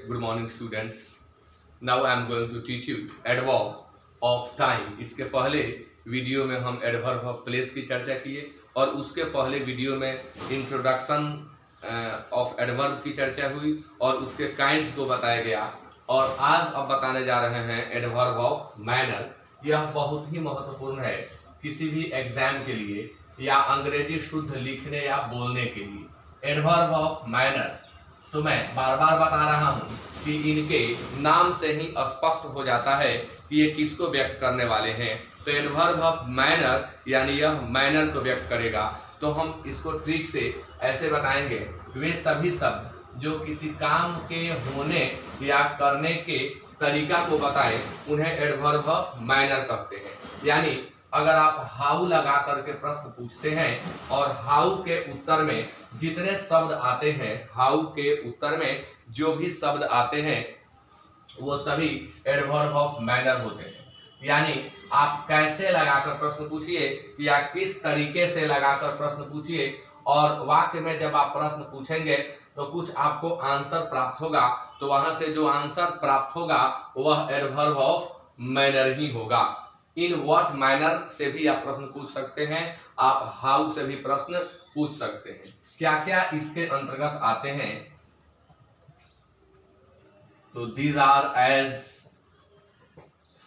Good morning students. Now I am going to teach you adverb of time. इसके पहले video में हम adverb of place की चर्चा किए और उसके पहले वीडियो में इंट्रोडक्शन ऑफ adverb की चर्चा हुई और उसके काइंड्स को बताया गया। और आज अब बताने जा रहे हैं adverb of manner। यह बहुत ही महत्वपूर्ण है किसी भी एग्जाम के लिए या अंग्रेजी शुद्ध लिखने या बोलने के लिए। एडवर्ब ऑफ मैनर तो मैं बार बार बता रहा हूं कि इनके नाम से ही स्पष्ट हो जाता है कि ये किसको व्यक्त करने वाले हैं। तो एडवर्ब ऑफ मैनर यानी यह मैनर को व्यक्त करेगा। तो हम इसको ट्रिक से ऐसे बताएंगे, वे सभी शब्द जो किसी काम के होने या करने के तरीका को बताएं उन्हें एडवर्ब ऑफ मैनर कहते हैं। यानी अगर आप हाउ लगा करके प्रश्न पूछते हैं और हाउ के उत्तर में जितने शब्द आते हैं, हाउ के उत्तर में जो भी शब्द आते हैं वो सभी एडवर्ब ऑफ मैनर होते हैं। यानी आप कैसे लगाकर प्रश्न पूछिए या किस तरीके से लगाकर प्रश्न पूछिए और वाक्य में जब आप प्रश्न पूछेंगे तो कुछ आपको आंसर प्राप्त होगा, तो वहां से जो आंसर प्राप्त होगा वह एडवर्ब ऑफ मैनर ही होगा। इन व्हाट मैनर से भी आप प्रश्न पूछ सकते हैं, आप हाउ से भी प्रश्न पूछ सकते हैं। क्या क्या इसके अंतर्गत आते हैं? तो दीज आर एज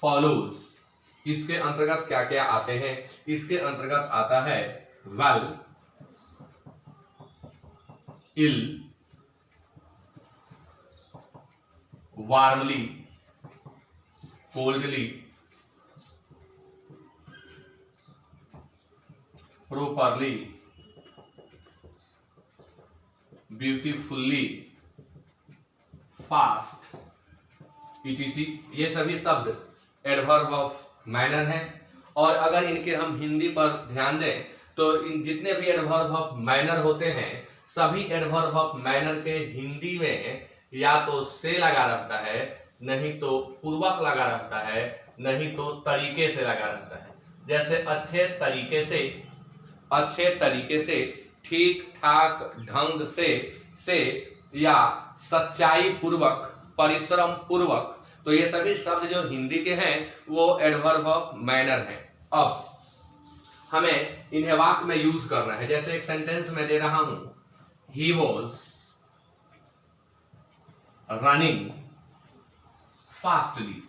फॉलोज। इसके अंतर्गत क्या क्या आते हैं? इसके अंतर्गत आता है well, ill, warmly, coldly, properly, beautifully, fast, etc. ये सभी शब्द एडवर्ब ऑफ मैनर हैं। और अगर इनके हम हिंदी पर ध्यान दें तो इन जितने भी एडवर्ब ऑफ मैनर होते हैं सभी एडवर्ब ऑफ मैनर के हिंदी में या तो से लगा रहता है, नहीं तो पूर्वक लगा रहता है, नहीं तो तरीके से लगा रहता है। जैसे अच्छे तरीके से, ठीक ठाक ढंग से या सच्चाई पूर्वक, परिश्रम पूर्वक, तो ये सभी शब्द जो हिंदी के हैं वो एडवर्ब ऑफ मैनर हैं। अब हमें इन्हें वाक्य में यूज करना है। जैसे एक सेंटेंस में दे रहा हूं, ही वॉज रनिंग फास्टली।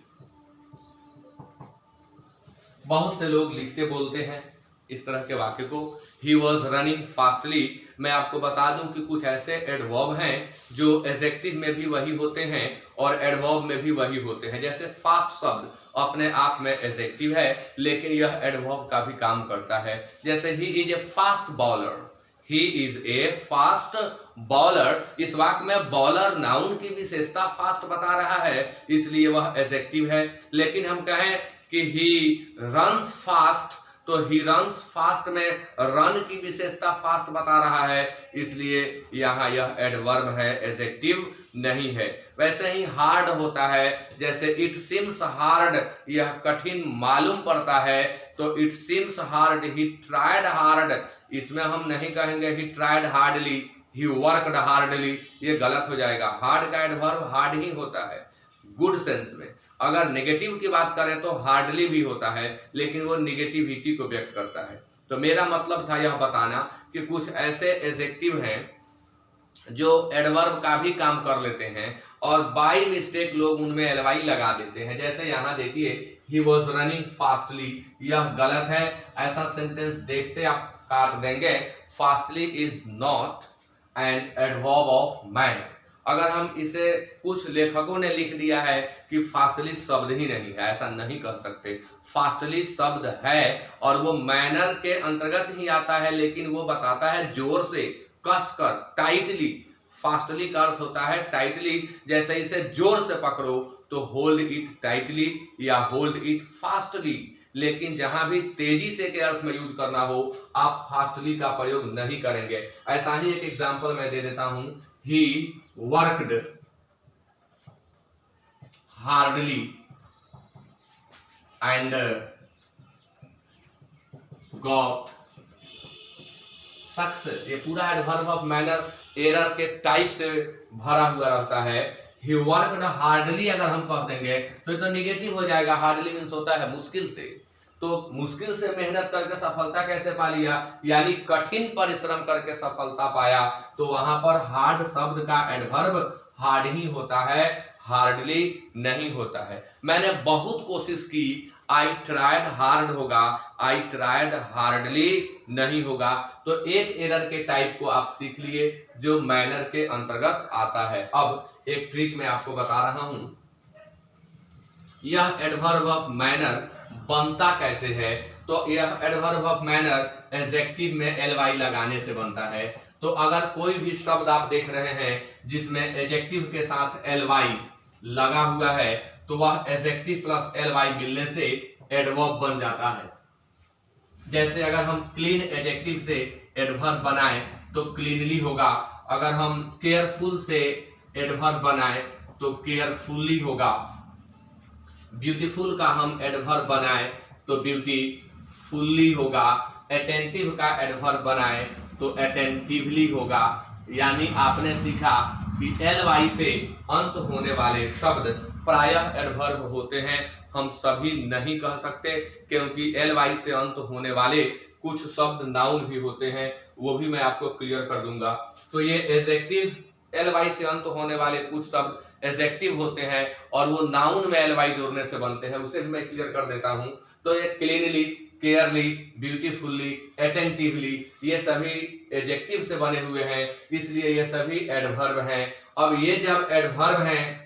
बहुत से लोग लिखते बोलते हैं इस तरह के वाक्य को, ही वॉज रनिंग फास्टली। मैं आपको बता दूं कि कुछ ऐसे एडवर्ब हैं जो एडजेक्टिव में भी वही होते हैं और एडवर्ब में भी वही होते हैं। जैसे फास्ट शब्द अपने आप में एडजेक्टिव है लेकिन यह एडवर्ब का भी काम करता है। जैसे he is a fast bowler, he is a fast bowler. इस वाक्य में बॉलर नाउन की विशेषता फास्ट बता रहा है इसलिए वह एडजेक्टिव है। लेकिन हम कहें कि ही रन्स फास्ट तो ही रन्स फास्ट में रन की विशेषता फास्ट बता रहा है इसलिए यहाँ यह एडवर्ब है, एडजेक्टिव नहीं है। वैसे ही हार्ड होता है, जैसे इट सीम्स हार्ड, यह कठिन मालूम पड़ता है, तो it seems hard, he tried hard. इसमें हम नहीं कहेंगे he tried hardly, he worked hardly, ये गलत हो जाएगा। हार्ड का एडवर्ब हार्ड ही होता है गुड सेंस में। अगर नेगेटिव की बात करें तो हार्डली भी होता है लेकिन वो निगेटिविटी को व्यक्त करता है। तो मेरा मतलब था यह बताना कि कुछ ऐसे एडजेक्टिव हैं जो एडवर्ब का भी काम कर लेते हैं और बाय मिस्टेक लोग उनमें एलवाई लगा देते हैं। जैसे यहाँ देखिए, ही वॉज रनिंग फास्टली, यह गलत है। ऐसा सेंटेंस देखते आप काट देंगे। Fastly is not an adverb of manner. अगर हम इसे, कुछ लेखकों ने लिख दिया है कि फास्टली शब्द ही नहीं है, ऐसा नहीं कह सकते। फास्टली शब्द है और वो मैनर के अंतर्गत ही आता है लेकिन वो बताता है जोर से, कसकर, टाइटली। फास्टली का अर्थ होता है टाइटली। जैसे इसे जोर से पकड़ो तो होल्ड इट टाइटली या होल्ड इट फास्टली। लेकिन जहां भी तेजी से के अर्थ में यूज करना हो आप फास्टली का प्रयोग नहीं करेंगे। ऐसा ही एक एग्जांपल मैं दे देता हूं, he worked hardly and got success. ये पूरा एडवर्ब ऑफ मैनर एरर के टाइप से भरा हुआ रहता है। ही वर्कड हार्डली अगर हम कह देंगे तो ये तो निगेटिव हो जाएगा। हार्डली मीन्स होता है मुश्किल से, तो मुश्किल से मेहनत करके सफलता कैसे पा लिया, यानी कठिन परिश्रम करके सफलता पाया। तो वहां पर हार्ड शब्द का एडवर्ब हार्ड ही होता है, हार्डली नहीं होता है। मैंने बहुत कोशिश की, आई ट्राइड हार्ड होगा, आई ट्राइड हार्डली नहीं होगा। तो एक एरर के टाइप को आप सीख लिए जो मैनर के अंतर्गत आता है। अब एक ट्रिक मैं आपको बता रहा हूं, यह एडवर्ब ऑफ मैनर बनता कैसे है। तो यह एडवर्ब ऑफ मैनर एडजेक्टिव में एलवाई लगाने से बनता है। तो अगर कोई भी शब्द आप देख रहे हैं जिसमें एडजेक्टिव के साथ एलवाई लगा हुआ है तो वह एडजेक्टिव प्लस एलवाई मिलने से एडवर्ब बन जाता है। जैसे अगर हम क्लीन एडजेक्टिव से एडवर्ब बनाएं तो क्लीनली होगा, अगर हम केयरफुल से एडवर्ब बनाएं तो केयरफुली होगा, ब्यूटीफुल का हम एडवर्ब बनाएं तो ब्यूटीफुल्ली होगा, अटेंटिव का एडवर्ब बनाएं तो अटेंटिवली होगा। यानी आपने सीखा कि एलवाई से अंत होने वाले शब्द प्रायः एडवर्ब होते हैं। हम सभी नहीं कह सकते क्योंकि एलवाई से अंत होने वाले कुछ शब्द नाउन भी होते हैं, वो भी मैं आपको क्लियर कर दूंगा। तो ये एडजेक्टिव एलवाई से अंत होने वाले कुछ शब्द एडजेक्टिव होते हैं और वो नाउन में एलवाई जोड़ने से बनते हैं, उसे भी मैं क्लियर कर देता हूं। तो ये क्लीनली, केयरली, ब्यूटीफुल्ली, अटेंटिवली ये सभी एडजेक्टिव से बने हुए हैं, इसलिए ये सभी एडवर्ब हैं। अब ये जब एडवर्ब हैं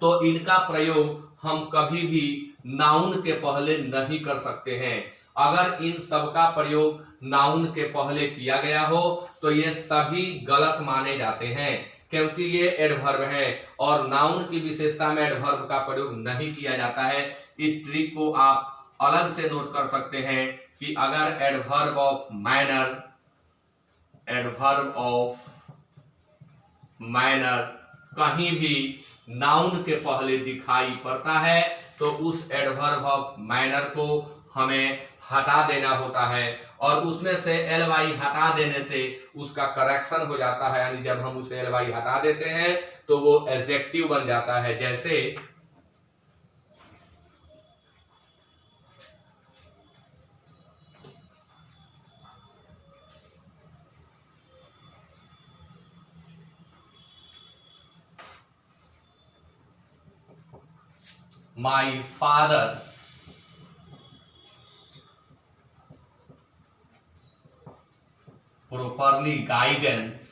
तो इनका प्रयोग हम कभी भी नाउन के पहले नहीं कर सकते हैं। अगर इन सब का प्रयोग नाउन के पहले किया गया हो तो ये सभी गलत माने जाते हैं क्योंकि ये एडवर्ब हैं और नाउन की विशेषता में एडवर्ब का प्रयोग नहीं किया जाता है। इस ट्रिक को आप अलग से नोट कर सकते हैं कि अगर एडवर्ब ऑफ मैनर कहीं भी नाउन के पहले दिखाई पड़ता है तो उस एडवर्ब ऑफ मैनर को हमें हटा देना होता है और उसमें से एलवाई हटा देने से उसका करेक्शन हो जाता है। यानी जब हम उसे एलवाई हटा देते हैं तो वो एडजेक्टिव बन जाता है। जैसे My father's properly guidance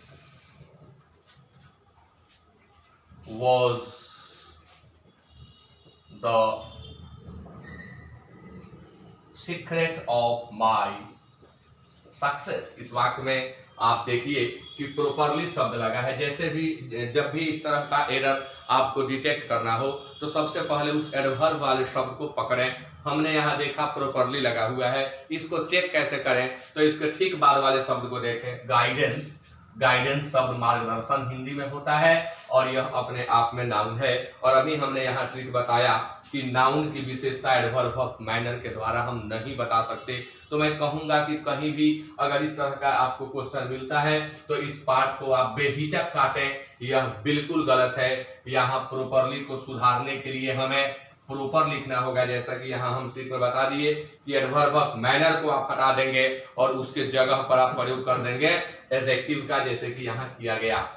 was the secret of my success। इस वाक्य में आप देखिए कि प्रॉपरली शब्द लगा है। जैसे भी जब भी इस तरह का एरर आपको डिटेक्ट करना हो तो सबसे पहले उस एडवर्ब वाले शब्द को पकड़ें। हमने यहाँ देखा प्रॉपरली लगा हुआ है, इसको चेक कैसे करें तो इसके ठीक बाद वाले शब्द को देखें, गाइडेंस। गाइडेंस शब्द मार्गदर्शन हिंदी में होता है और यह अपने आप में नाउन है। और अभी हमने यहाँ ट्रिक बताया कि नाउन की विशेषता एडवर्ब ऑफ मैनर के द्वारा हम नहीं बता सकते। तो मैं कहूंगा कि कहीं भी अगर इस तरह का आपको क्वेश्चन मिलता है तो इस पार्ट को आप बेहिचक काटें, यह बिल्कुल गलत है। यहाँ प्रॉपरली को सुधारने के लिए हमें प्रॉपर लिखना होगा, जैसा कि यहाँ हम ट्रिक में बता दिए कि एडवर्ब ऑफ मैनर को आप हटा देंगे और उसके जगह पर आप प्रयोग कर देंगे एडजेक्टिव का, जैसे कि यहाँ किया गया।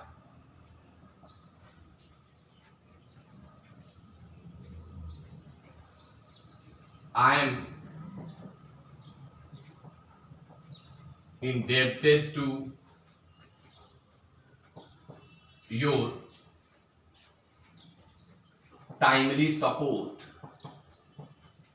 I am indebted to your timely support.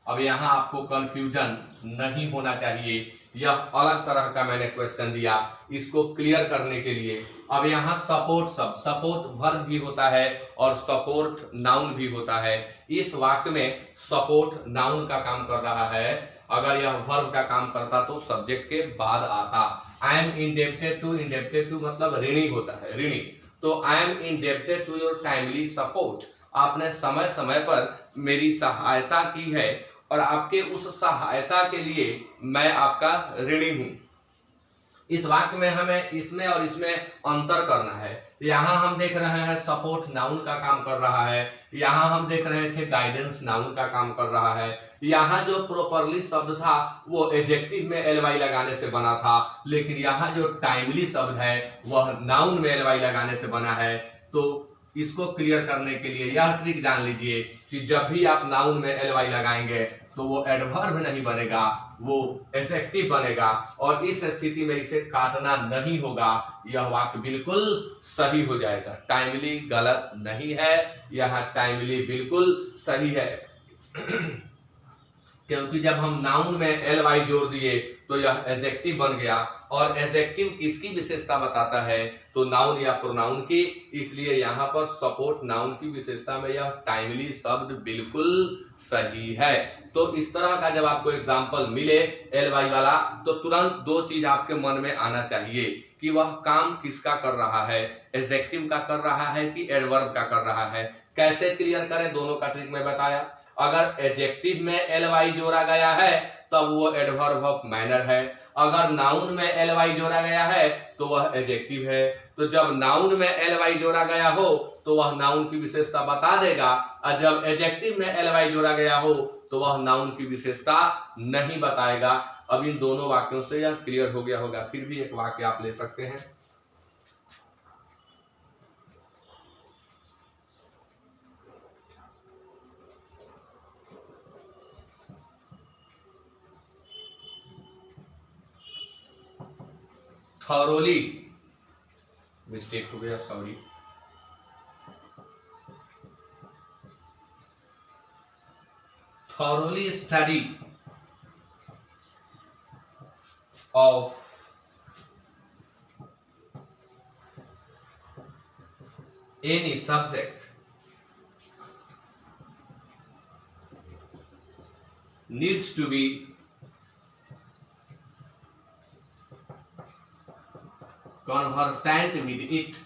अब यहाँ आपको कंफ्यूजन नहीं होना चाहिए, यह अलग तरह का मैंने क्वेश्चन दिया इसको क्लियर करने के लिए। अब यहाँ सपोर्ट शब्द, सपोर्ट वर्ब भी होता है और सपोर्ट नाउन भी होता है। इस वाक्य में सपोर्ट नाउन का काम कर रहा है, अगर यह वर्ब का काम करता तो सब्जेक्ट के बाद आता। आई एम इंडेप्टेड टू मतलब ऋणी होता है, ऋणी। तो I am indebted to your timely support, आपने समय समय पर मेरी सहायता की है और आपके उस सहायता के लिए मैं आपका ऋणी हूं। इस वाक्य में हमें इसमें और इसमें अंतर करना है। यहाँ हम देख रहे हैं सपोर्ट नाउन का काम कर रहा है, यहाँ हम देख रहे थे गाइडेंस नाउन का काम कर रहा है, यहाँ जो प्रॉपरली शब्द था वो एडजेक्टिव में एलवाई लगाने से बना था, लेकिन यहाँ जो टाइमली शब्द है वह नाउन में एलवाई लगाने से बना है। तो इसको क्लियर करने के लिए यह ट्रिक जान लीजिए कि जब भी आप नाउन में एलवाई लगाएंगे तो वो एडवर्ब नहीं बनेगा, वो एडजेक्टिव बनेगा, और इस स्थिति में इसे काटना नहीं होगा, यह वाक्य बिल्कुल सही हो जाएगा। टाइमली गलत नहीं है, यह टाइमली बिल्कुल सही है क्योंकि जब हम नाउन में एल वाई जोड़ दिए तो यह एडजेक्टिव बन गया, और एडजेक्टिव किसकी विशेषता बताता है, तो नाउन या प्रोनाउन की, इसलिए यहाँ पर सपोर्ट नाउन की विशेषता में यह टाइमली शब्द बिल्कुल सही है। तो इस तरह का जब आपको एग्जाम्पल मिले एल वाई वाला तो तुरंत दो चीज आपके मन में आना चाहिए कि वह काम किसका कर रहा है, एडजेक्टिव का कर रहा है कि एडवर्ब का कर रहा है। कैसे क्लियर करें, दोनों का ट्रिक मैं बताया। अगर एडजेक्टिव में एल वाई जोड़ा गया है तब वो एडवर्ब ऑफ मैनर है, अगर नाउन में एल वाई जोड़ा गया है तो वह एडजेक्टिव है। तो जब नाउन में एल वाई जोड़ा गया हो तो वह नाउन की विशेषता बता देगा, और जब एडजेक्टिव में एल वाई जोड़ा गया हो तो वह नाउन की विशेषता नहीं बताएगा। अब इन दोनों वाक्यों से यह क्लियर हो गया होगा। फिर भी एक वाक्य आप ले सकते हैं। थॉरोली, मिस्टेक हो गया, sorry. Thoroughly study of any subject needs to be conversant with it।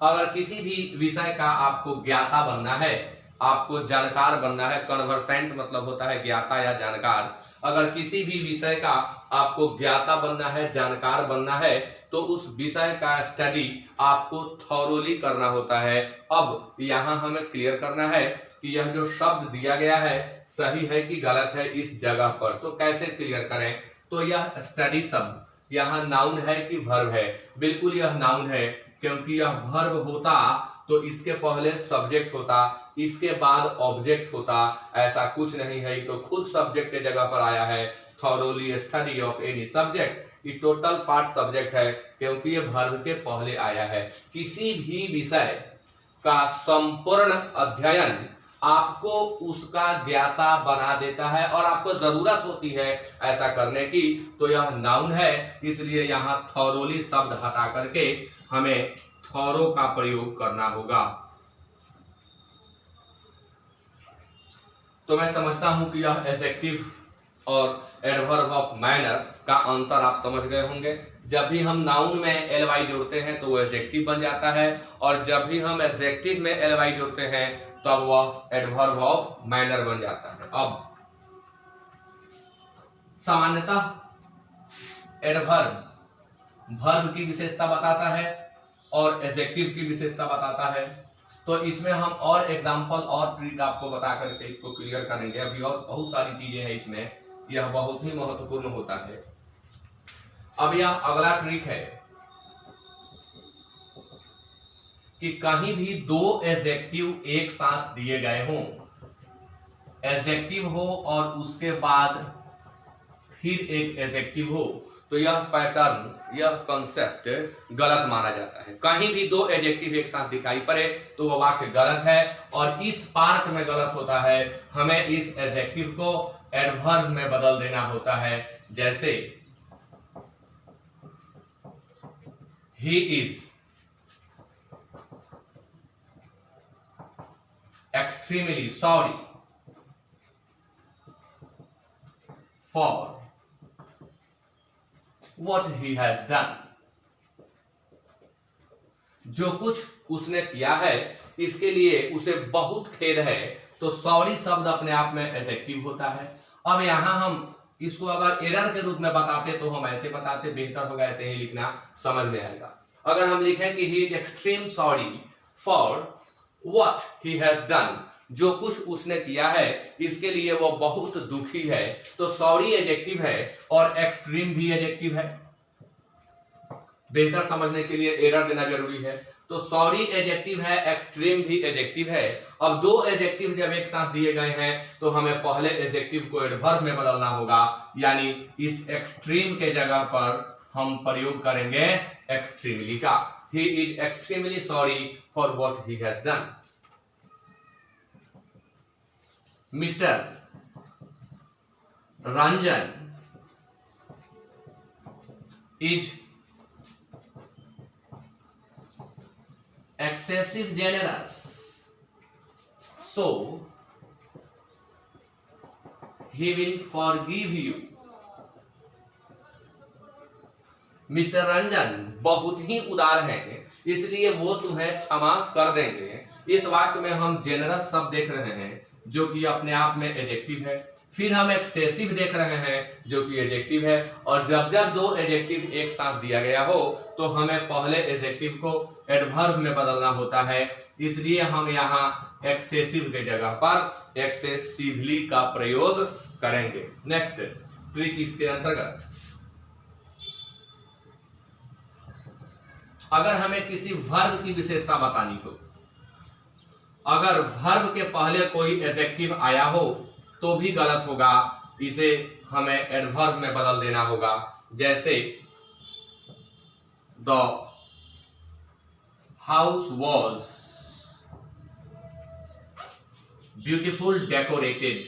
अगर किसी भी विषय का आपको ज्ञाता बनना है, आपको जानकार बनना है, कन्वर्सेंट मतलब होता है ज्ञाता या जानकार, अगर किसी भी विषय का आपको ज्ञाता बनना है, जानकार बनना है, तो उस विषय का स्टडी आपको थॉरोली करना होता है। अब यहाँ हमें क्लियर करना है कि यह जो शब्द दिया गया है सही है कि गलत है इस जगह पर। तो कैसे क्लियर करें, तो यह स्टडी शब्द यहाँ नाउन है कि वर्ब है? बिल्कुल यह नाउन है, क्योंकि यह वर्ब होता तो इसके पहले सब्जेक्ट होता, इसके बाद ऑब्जेक्ट होता, ऐसा कुछ नहीं है, तो खुद सब्जेक्ट के जगह पर आया है। Thoroughly study of any subject, ये टोटल पार्ट सब्जेक्ट है क्योंकि ये वर्ब के पहले आया है। किसी भी विषय का संपूर्ण अध्ययन आपको उसका ज्ञाता बना देता है और आपको जरूरत होती है ऐसा करने की, तो यह नाउन है, इसलिए यहाँ थॉरोली शब्द हटा करके हमें थॉरो का प्रयोग करना होगा। तो मैं समझता हूं कि यह एडजेक्टिव और एडवर्ब ऑफ मैनर का अंतर आप समझ गए होंगे। जब भी हम नाउन में एल वाई जोड़ते हैं तो वो एडजेक्टिव बन जाता है, और जब भी हम एडजेक्टिव में एल वाई जोड़ते हैं तब वह एडवर्ब ऑफ मैनर बन जाता है। अब सामान्यतः एडवर्ब वर्ब की विशेषता बताता है और एडजेक्टिव की विशेषता बताता है। तो इसमें हम और एग्जाम्पल और ट्रिक आपको बता करके इसको क्लियर करेंगे। अभी और बहुत सारी चीजें हैं इसमें, यह बहुत ही महत्वपूर्ण होता है। अब यह अगला ट्रिक है कि कहीं भी दो एडजेक्टिव एक साथ दिए गए हों, एडजेक्टिव हो और उसके बाद फिर एक एडजेक्टिव हो, तो यह पैटर्न, यह कॉन्सेप्ट गलत माना जाता है। कहीं भी दो एडजेक्टिव एक साथ दिखाई पड़े तो वह वाक्य गलत है, और इस पार्ट में गलत होता है, हमें इस एडजेक्टिव को एडवर्ब में बदल देना होता है। जैसे he is extremely sorry for what he has done। जो कुछ उसने किया है इसके लिए उसे बहुत खेद है, तो सॉरी शब्द अपने आप में एडजेक्टिव होता है। अब यहां हम इसको अगर एरर के रूप में बताते तो हम ऐसे बताते, बेहतर होगा ऐसे ही लिखना, समझ में आएगा। अगर हम लिखें कि he is extreme sorry for what he has done, जो कुछ उसने किया है इसके लिए वो बहुत दुखी है, तो सॉरी एडजेक्टिव है और एक्सट्रीम भी एडजेक्टिव है। बेहतर समझने के लिए एरर देना जरूरी है। तो सॉरी एडजेक्टिव है, एक्सट्रीम भी एडजेक्टिव है। अब दो एडजेक्टिव जब एक साथ दिए गए हैं तो हमें पहले एडजेक्टिव को एडवर्ब में बदलना होगा, यानी इस एक्सट्रीम के जगह पर हम प्रयोग करेंगे एक्सट्रीमली का। He is extremely sorry for what he has done. Mister Ranjan is excessive generous, so he will forgive you. Mister Ranjan बहुत ही उदार हैं, इसलिए वो तुम्हें क्षमा कर देंगे। इस वाक्य में हम जेनरस शब्द देख रहे हैं जो कि अपने आप में एडजेक्टिव है, फिर हम एक्सेसिव देख रहे हैं जो कि एडजेक्टिव है, और जब जब दो एडजेक्टिव एक साथ दिया गया हो तो हमें पहले एडजेक्टिव को एडवर्ब में बदलना होता है, इसलिए हम यहाँ एक्सेसिव के जगह पर एक्सेसिवली का प्रयोग करेंगे। नेक्स्ट ट्रिक इसके अंतर्गत, अगर हमें किसी वर्ब की विशेषता बतानी हो, अगर वर्ब के पहले कोई एडजेक्टिव आया हो तो भी गलत होगा, इसे हमें एडवर्ब में बदल देना होगा। जैसे the house was beautiful decorated.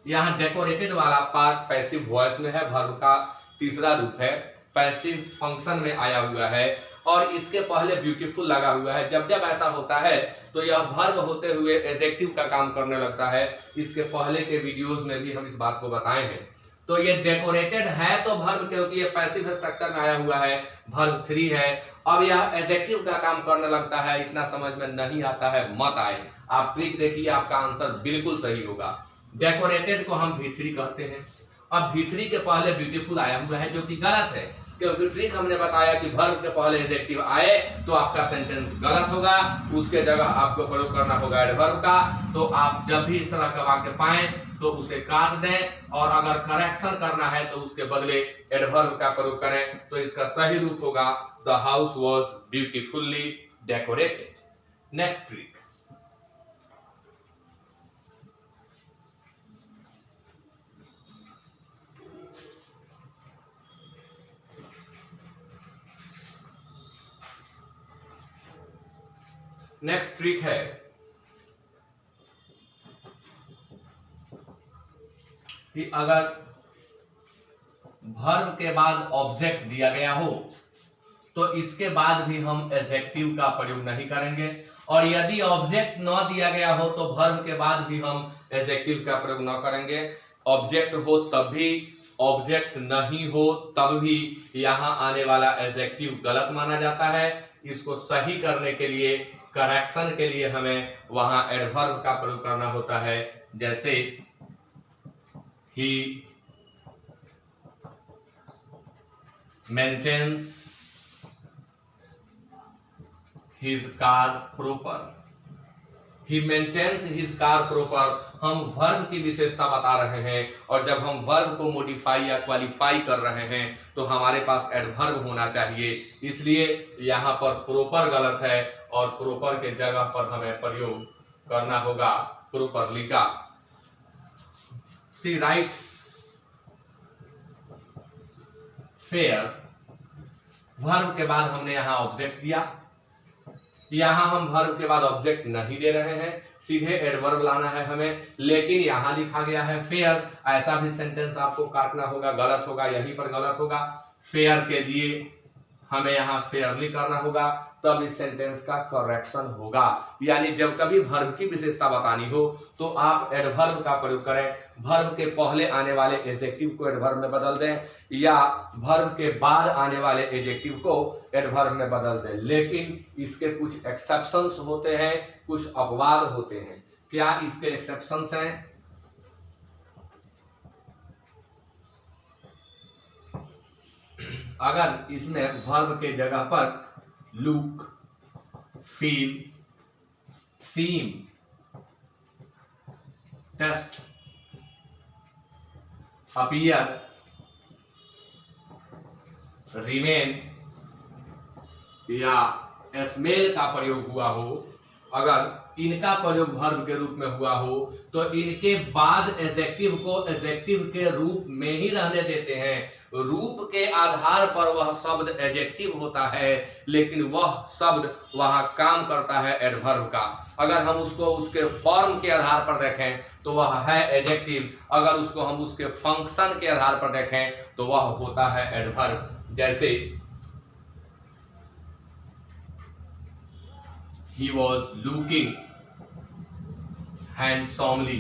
यहां डेकोरेटेड वाला पार्ट पैसिव वॉइस में है, वर्ब का तीसरा रूप है, पैसिव फंक्शन में आया हुआ है और इसके पहले ब्यूटीफुल लगा हुआ है। जब जब ऐसा होता है तो यह वर्ब होते हुए एडजेक्टिव का काम करने लगता है। इसके पहले के वीडियोस में भी हम इस बात को बताए हैं। तो ये डेकोरेटेड है तो वर्ब, क्योंकि ये पैसिव स्ट्रक्चर में आया हुआ है, वर्ब 3 है। अब यह एडजेक्टिव का काम करने लगता है, इतना समझ में नहीं आता है मत आए, आप ट्रिक देखिए, आपका आंसर बिल्कुल सही होगा। डेकोरेटेड को हम V3 कहते हैं। अब V3 के पहले ब्यूटीफुल आया हुआ है जो कि गलत है, क्योंकि ट्रिक हमने बताया कि वर्ब के पहले एडजेक्टिव आए तो आपका सेंटेंस गलत होगा, उसके जगह आपको प्रयोग करना होगा एडवर्ब का। तो आप जब भी इस तरह का वाक्य पाएं तो उसे काट दें, और अगर करेक्शन करना है तो उसके बदले एडवर्ब का प्रयोग करें। तो इसका सही रूप होगा the house was beautifully decorated. Next trick, next trick है कि अगर वर्ब के बाद ऑब्जेक्ट दिया गया हो तो इसके बाद भी हम एडजेक्टिव का प्रयोग नहीं करेंगे, और यदि ऑब्जेक्ट न दिया गया हो तो वर्ब के बाद भी हम एडजेक्टिव का प्रयोग न करेंगे। ऑब्जेक्ट हो तब भी, ऑब्जेक्ट नहीं हो तब भी यहां आने वाला एडजेक्टिव गलत माना जाता है। इसको सही करने के लिए, करेक्शन के लिए हमें वहां एडवर्ब का प्रयोग करना होता है। जैसे ही maintains his car proper. He maintains his car proper, हम वर्ब की विशेषता बता रहे हैं, और जब हम वर्ब को मॉडिफाई या क्वालिफाई कर रहे हैं तो हमारे पास एडवर्ब होना चाहिए, इसलिए यहां पर प्रॉपर गलत है और प्रॉपर के जगह पर हमें प्रयोग करना होगा प्रॉपरली का। सी राइट्स फेयर, वर्ब के बाद हमने यहां ऑब्जेक्ट दिया, यहां हम वर्ब के बाद ऑब्जेक्ट नहीं दे रहे हैं, सीधे एडवर्ब लाना है हमें, लेकिन यहां लिखा गया है फेयर। ऐसा भी सेंटेंस आपको काटना होगा, गलत होगा, यहीं पर गलत होगा। फेयर के लिए हमें यहाँ फेयरली करना होगा, तब इस सेंटेंस का करेक्शन होगा। यानी जब कभी वर्ब की विशेषता बतानी हो तो आप एडवर्ब का प्रयोग करें, वर्ब के पहले आने वाले एडजेक्टिव को एडवर्ब में बदल दें, या वर्ब के बाद आने वाले एडजेक्टिव को एडवर्ब में बदल दें। लेकिन इसके कुछ एक्सेप्शंस होते हैं, कुछ अपवाद होते हैं। क्या इसके एक्सेप्शंस हैं? अगर इसमें वर्ब के जगह पर लुक, फील, सीम, टेस्ट, अपीयर, रिमेन या स्मेल का प्रयोग हुआ हो, अगर इनका प्रयोग वर्ब के रूप में हुआ हो तो इनके बाद एडजेक्टिव को एडजेक्टिव के रूप में ही रहने देते हैं। रूप के आधार पर वह शब्द एडजेक्टिव होता है, लेकिन वह शब्द वहां काम करता है एडवर्ब का। अगर हम उसको उसके फॉर्म के आधार पर देखें तो वह है एडजेक्टिव, अगर उसको हम उसके फंक्शन के आधार पर देखें तो वह होता है एडवर्ब। जैसे he was looking handsomely,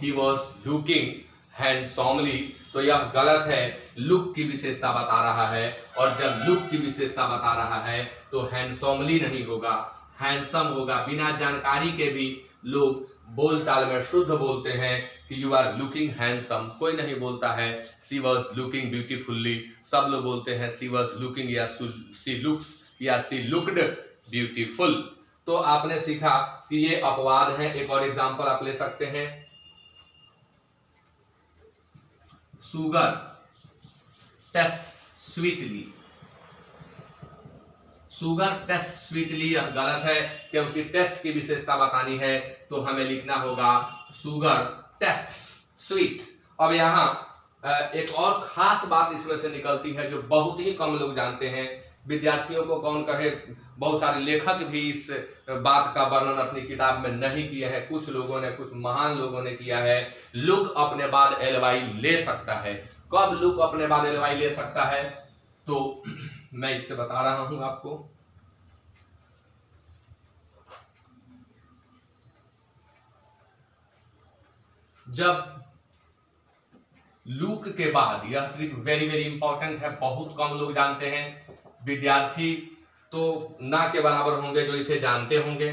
he was looking handsomely, तो यह गलत है, लुक की विशेषता बता रहा है, और जब लुक की विशेषता बता रहा है तो हैंडसमली नहीं होगा, हैंडसम होगा। बिना जानकारी के भी लोग बोलचाल में शुद्ध बोलते हैं कि यू आर लुकिंग हैंडसम। कोई नहीं बोलता है सी वॉज लुकिंग ब्यूटीफुल्ली, सब लोग बोलते हैं सी वॉज लुकिंग या सी लुक्स या सी लुक्ड ब्यूटीफुल। तो आपने सीखा कि ये अपवाद हैं। एक और एग्जांपल आप ले सकते हैं, sugar tastes sweetly, sugar taste sweetly, यह गलत है क्योंकि टेस्ट की विशेषता बतानी है तो हमें लिखना होगा सुगर टेस्ट स्वीट। अब यहाँ एक और खास बात इसमें से निकलती है जो बहुत ही कम लोग जानते हैं, विद्यार्थियों को कौन कहे, बहुत सारे लेखक भी इस बात का वर्णन अपनी किताब में नहीं किए हैं, कुछ लोगों ने, कुछ महान लोगों ने किया है। लुक अपने बाद एलवाई ले सकता है। कब लुक अपने बाद एलवाई ले सकता है तो मैं इससे बता रहा हूं आपको। जब लुक के बाद, यह वेरी वेरी इंपॉर्टेंट है, बहुत कम लोग जानते हैं, विद्यार्थी तो ना के बराबर होंगे जो इसे जानते होंगे।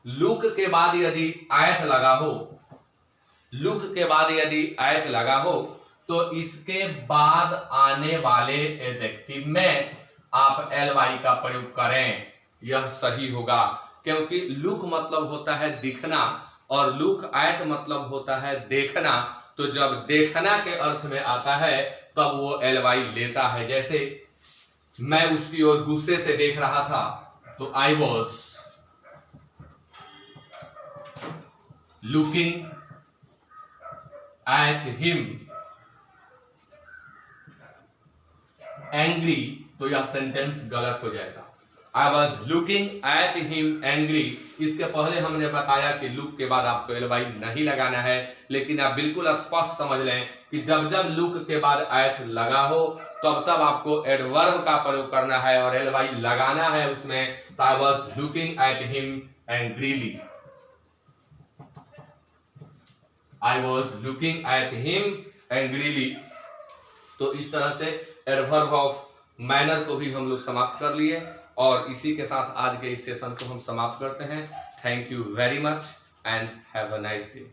लुक के बाद यदि आयत लगा हो, लुक के बाद यदि आयत लगा हो तो इसके बाद आने वाले एडजेक्टिव में आप एलवाई का प्रयोग करें, यह सही होगा। क्योंकि लुक मतलब होता है दिखना और लुक आयत मतलब होता है देखना, तो जब देखना के अर्थ में आता है तब वो एलवाई लेता है। जैसे मैं उसकी ओर गुस्से से देख रहा था तो I was looking at him angry, तो यह सेंटेंस गलत हो जाएगा। I was looking at him angry, इसके पहले हमने बताया कि लुक के बाद आपको एलवाई नहीं लगाना है, लेकिन आप बिल्कुल स्पष्ट समझ लें कि जब जब लुक के बाद आयत लगा हो तब तब आपको एडवर्ब का प्रयोग करना है और एलवाई लगाना है उसमें। तो I was looking at him angrily, I was looking at him angrily. तो इस तरह से एडवर्ब ऑफ मैनर को भी हम लोग समाप्त कर लिए और इसी के साथ आज के इस सेशन को हम समाप्त करते हैं। Thank you very much and have a nice day.